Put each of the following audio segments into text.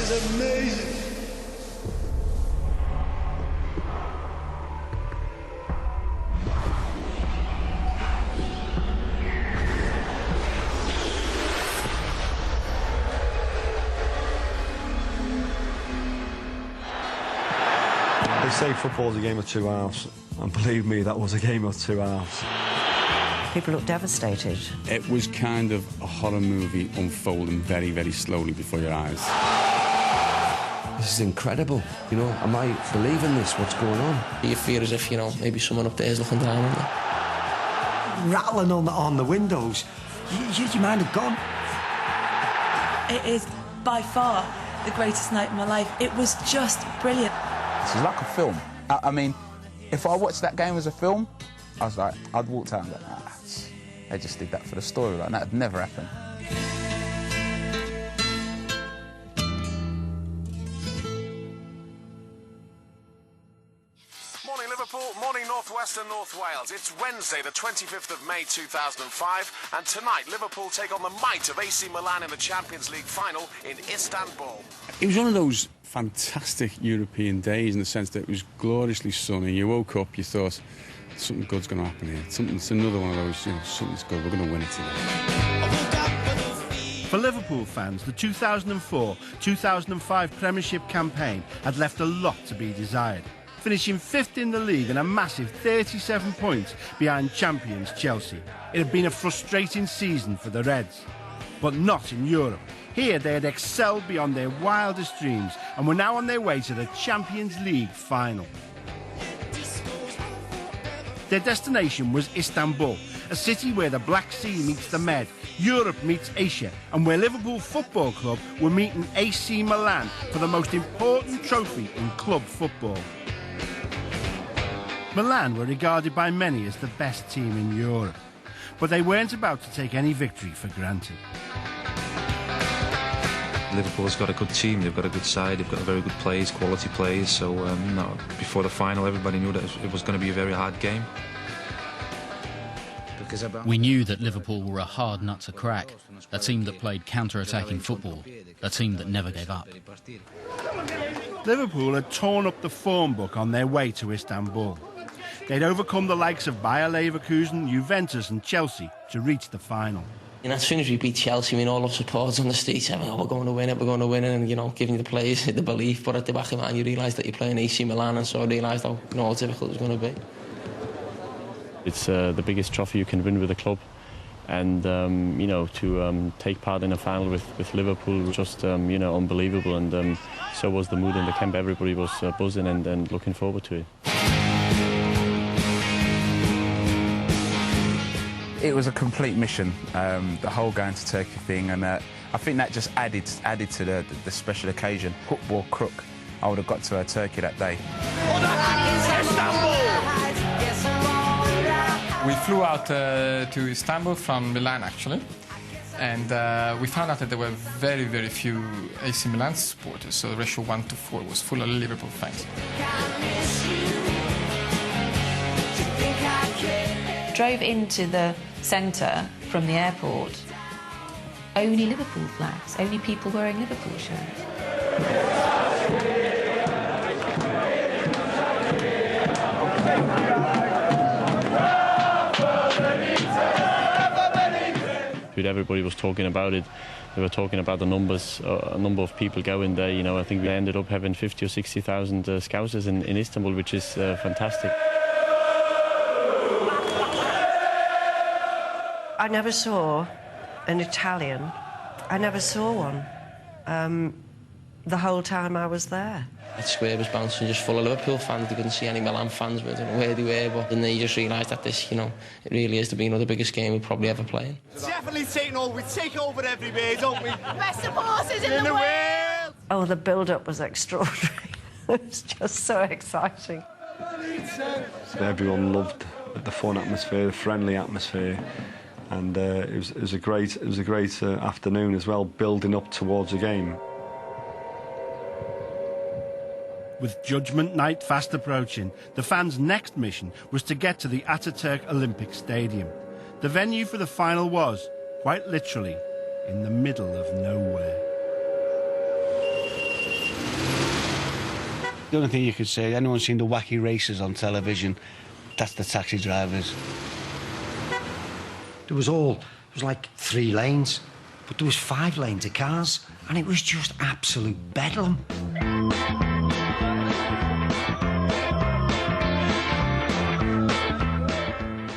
is amazing. They say football's a game of two halves, and believe me, that was a game of two halves. People look devastated. It was kind of a horror movie unfolding very, very slowly before your eyes. This is incredible. You know, am I believing this? What's going on? You feel as if, you know, maybe someone up there is looking down on you. Rattling on the windows. Your mind had gone. It is by far the greatest night of my life. It was just brilliant. This is like a film. I mean, if I watched that game as a film, I was like, I'd walk out and go, ah, they just did that for the story. Like, that'd never happen. Morning Liverpool, morning North West and North Wales. It's Wednesday, the 25th of May 2005, and tonight Liverpool take on the might of AC Milan in the Champions League final in Istanbul. It was one of those fantastic European days in the sense that it was gloriously sunny. You woke up, you thought, something good's going to happen here. It's another one of those, you know, something's good, we're going to win it today. For Liverpool fans, the 2004-2005 Premiership campaign had left a lot to be desired, finishing fifth in the league and a massive 37 points behind champions Chelsea. It had been a frustrating season for the Reds, but not in Europe. Here they had excelled beyond their wildest dreams and were now on their way to the Champions League final. Their destination was Istanbul, a city where the Black Sea meets the Med, Europe meets Asia, and where Liverpool Football Club were meeting AC Milan for the most important trophy in club football. Milan were regarded by many as the best team in Europe, but they weren't about to take any victory for granted. Liverpool's got a good team, they've got a good side, they've got very good players, quality players, so before the final everybody knew that it was going to be a very hard game. We knew that Liverpool were a hard nut to crack, a team that played counter-attacking football, a team that never gave up. Liverpool had torn up the form book on their way to Istanbul. They'd overcome the likes of Bayer Leverkusen, Juventus and Chelsea to reach the final. And as soon as we beat Chelsea, I mean, all of supporters on the streets saying, oh, we're going to win it, and, you know, giving the players the belief. But at the back of your mind, you realise that you're playing AC Milan, and so I realised how, you know, how difficult it was going to be. It's the biggest trophy you can win with a club, and, you know, to take part in a final with Liverpool was just, you know, unbelievable, and so was the mood in the camp. Everybody was buzzing and looking forward to it. It was a complete mission, the whole going to Turkey thing, and I think that just added to the special occasion. Hook or crook, I would have got to Turkey that day. We flew out to Istanbul from Milan, actually, and we found out that there were very, very few AC Milan supporters, so the ratio 1-4 was full of Liverpool fans. Drove into the centre from the airport. Only Liverpool flags, only people wearing Liverpool shirts. Everybody was talking about it. They were talking about the numbers, a number of people going there. You know, I think we ended up having 50 or 60,000 Scousers in Istanbul, which is fantastic. I never saw an Italian. I never saw one the whole time I was there. The square was bouncing just full of Liverpool fans. They couldn't see any Milan fans. We don't know where they were, but then they just realised that this, you know, it really is to be the biggest game we'll probably ever play. Definitely taking over. We take over everywhere, don't we? Best supporters in the world! Oh, the build-up was extraordinary. It was just so exciting. Everyone loved the fun atmosphere, the friendly atmosphere, and it was a great afternoon as well, building up towards a game. With Judgment Night fast approaching, the fans' next mission was to get to the Ataturk Olympic Stadium. The venue for the final was, quite literally, in the middle of nowhere. The only thing you could say, anyone's seen the wacky races on television, that's the taxi drivers. It was like 3 lanes, but there was 5 lanes of cars, and it was just absolute bedlam.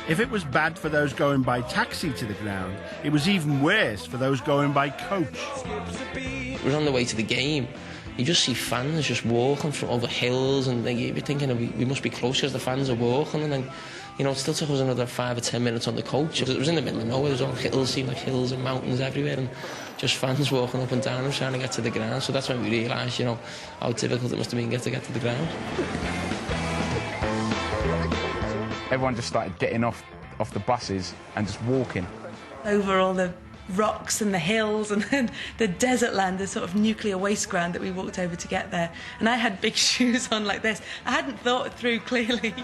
If it was bad for those going by taxi to the ground, it was even worse for those going by coach. We were on the way to the game. You just see fans just walking over hills, and you're thinking we must be close as the fans are walking, and then, you know, it still took us another 5 or 10 minutes on the coach. It was in the middle of nowhere. It was on hills, seemed like hills and mountains everywhere, and just fans walking up and down and trying to get to the ground. So that's when we realised, you know, how difficult it must have been to get to the ground. Everyone just started getting off the buses and just walking. Over all the rocks and the hills and then the desert land, the sort of nuclear waste ground that we walked over to get there. And I had big shoes on like this. I hadn't thought it through clearly.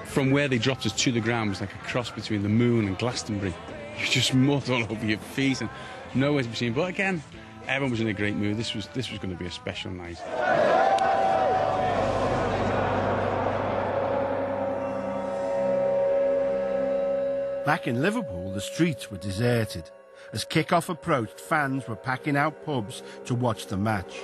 From where they dropped us to the ground was like a cross between the moon and Glastonbury. You just mud all over your feet and nowhere to be seen. But again, everyone was in a great mood. This was going to be a special night. Back in Liverpool, the streets were deserted. As kick-off approached, fans were packing out pubs to watch the match.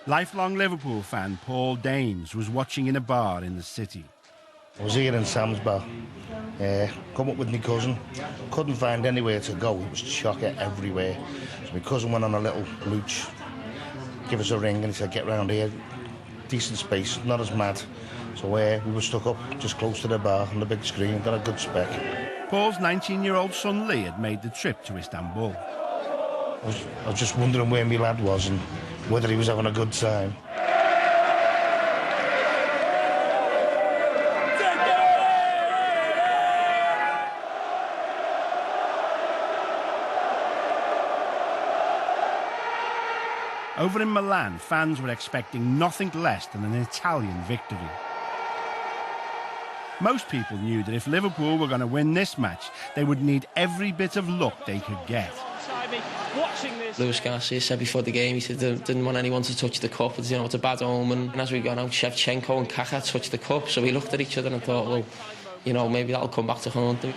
Lifelong Liverpool fan Paul Daines was watching in a bar in the city. I was here in Sam's Bar. Come up with my cousin. Couldn't find anywhere to go. It was chocker everywhere. So my cousin went on a little mooch. Give us a ring and he said, get round here. Decent space, not as mad. So we were stuck up just close to the bar on the big screen. Got a good spec. Paul's 19-year-old son Lee had made the trip to Istanbul. I was just wondering where my lad was and whether he was having a good time. Over in Milan, fans were expecting nothing less than an Italian victory. Most people knew that if Liverpool were going to win this match, they would need every bit of luck they could get. Luis Garcia said before the game, he said didn't want anyone to touch the cup. You know, it's a bad omen. And as we got out, Shevchenko and Kaká touched the cup, so we looked at each other and thought, well, you know, maybe that'll come back to haunt them.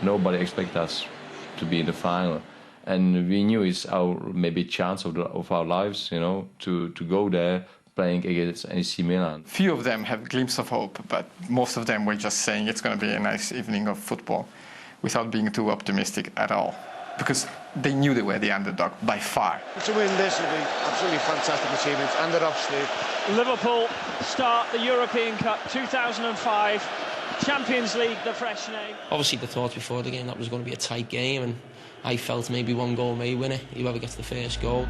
Nobody expected us to be in the final. And we knew it's our maybe chance of our lives, you know, to go there playing against AC Milan. Few of them have a glimpse of hope, but most of them were just saying it's going to be a nice evening of football without being too optimistic at all. Because they knew they were the underdog by far. To win this would be absolutely fantastic achievement, and they're off sleep. Liverpool start the European Cup 2005, Champions League, the fresh name. Obviously the thought before the game that was going to be a tight game, and I felt maybe one goal may win it, whoever gets the first goal.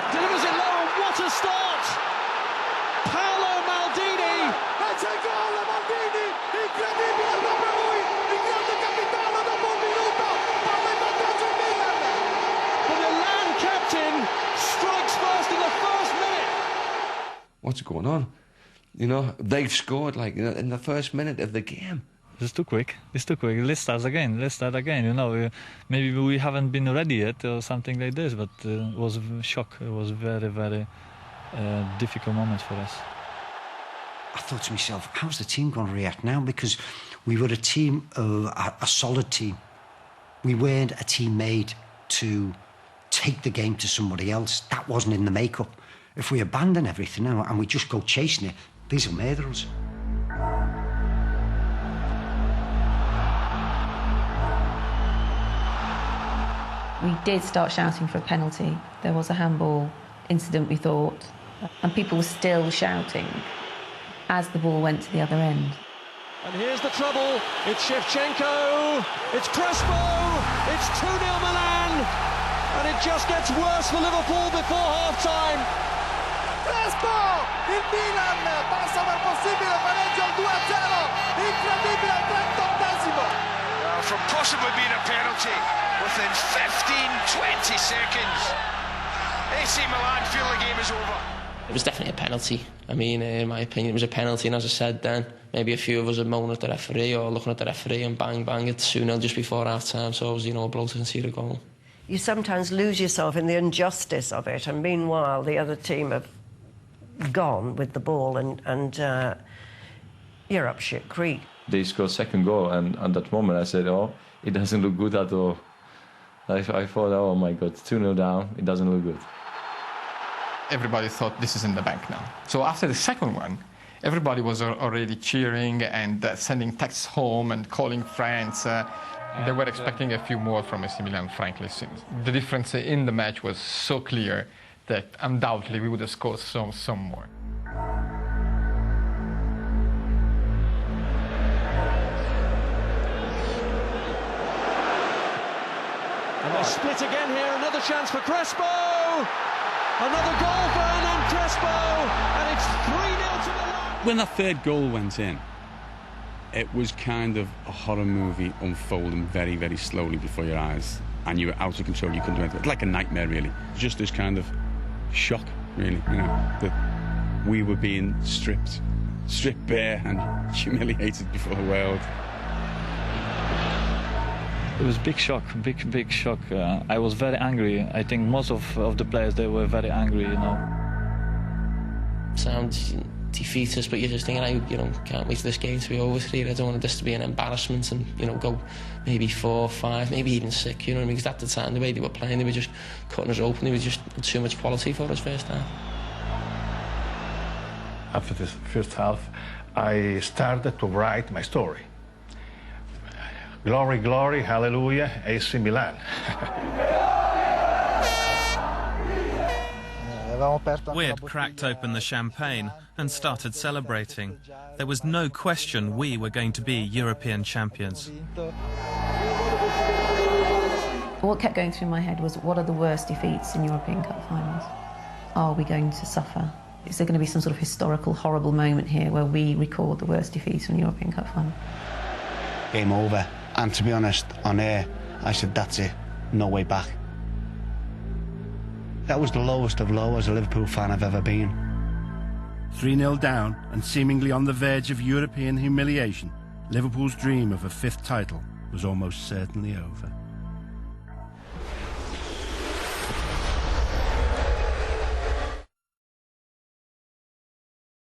Delivers it low, what a start! Paolo Maldini! C'è il gol, Maldini! Incredibile proprio lui! Il grande capitano dopo un minuto! Palla in vantaggio il Milan! The Milan captain strikes first in the first minute! What's going on? You know, they've scored like in the first minute of the game. It's too quick. It's too quick. Let's start again. Let's start again. You know, maybe we haven't been ready yet or something like this. But it was a shock. It was very, very difficult moment for us. I thought to myself, how's the team going to react now? Because we were a team, a solid team. We weren't a team made to take the game to somebody else. That wasn't in the makeup. If we abandon everything now and we just go chasing it, these will murder us. We did start shouting for a penalty. There was a handball incident, we thought, and people were still shouting as the ball went to the other end. And here's the trouble, it's Shevchenko, it's Crespo, it's 2-0 Milan, and it just gets worse for Liverpool before half-time. Crespo! Il Milan passa per possibile pareggio al 2-0, incredibile al 38esimo. From possibly being a penalty, we're within 15, 20 seconds. AC Milan feel the game is over. It was definitely a penalty. I mean, in my opinion, it was a penalty, and as I said then, maybe a few of us had moaned at the referee or looking at the referee, and bang, bang, it's 2-0 just before half-time, so I was, a blow to concede a goal. You sometimes lose yourself in the injustice of it, and meanwhile the other team have gone with the ball, and you're up shit creek. They scored second goal, and at that moment I said, oh, it doesn't look good at all. I thought, oh my God, 2-0 down, it doesn't look good. Everybody thought this is in the bank now. So after the second one, everybody was already cheering and sending texts home and calling friends. They were expecting a few more from AC Milan, frankly. The difference in the match was so clear that undoubtedly we would have scored some more. And they split again here, another chance for Crespo! Another goal for Hernan Crespo, and it's 3-0 to Milan. When that third goal went in, it was kind of a horror movie unfolding very, very slowly before your eyes, and you were out of control. You couldn't do anything. Like a nightmare, really. Just this kind of shock, really, that we were being stripped bare and humiliated before the world. It was big shock, big shock. I was very angry. I think most of the players, they were very angry, Sounds defeatist, but you're just thinking, I can't wait for this game to be over here. I don't want this to be an embarrassment and, go maybe 4, 5, maybe even 6, you know what I mean? Because at the time, the way they were playing, they were just cutting us open. They were just too much quality for us first half. After this first half, I started to write my story. Glory, glory, hallelujah, AC Milan. We had cracked open the champagne and started celebrating. There was no question we were going to be European champions. What kept going through my head was, what are the worst defeats in European Cup finals? Are we going to suffer? Is there going to be some sort of historical, horrible moment here where we record the worst defeats in European Cup final? Game over. And to be honest, on air, I said, that's it, no way back. That was the lowest of low as a Liverpool fan I've ever been. 3-0 down and seemingly on the verge of European humiliation, Liverpool's dream of a 5th title was almost certainly over.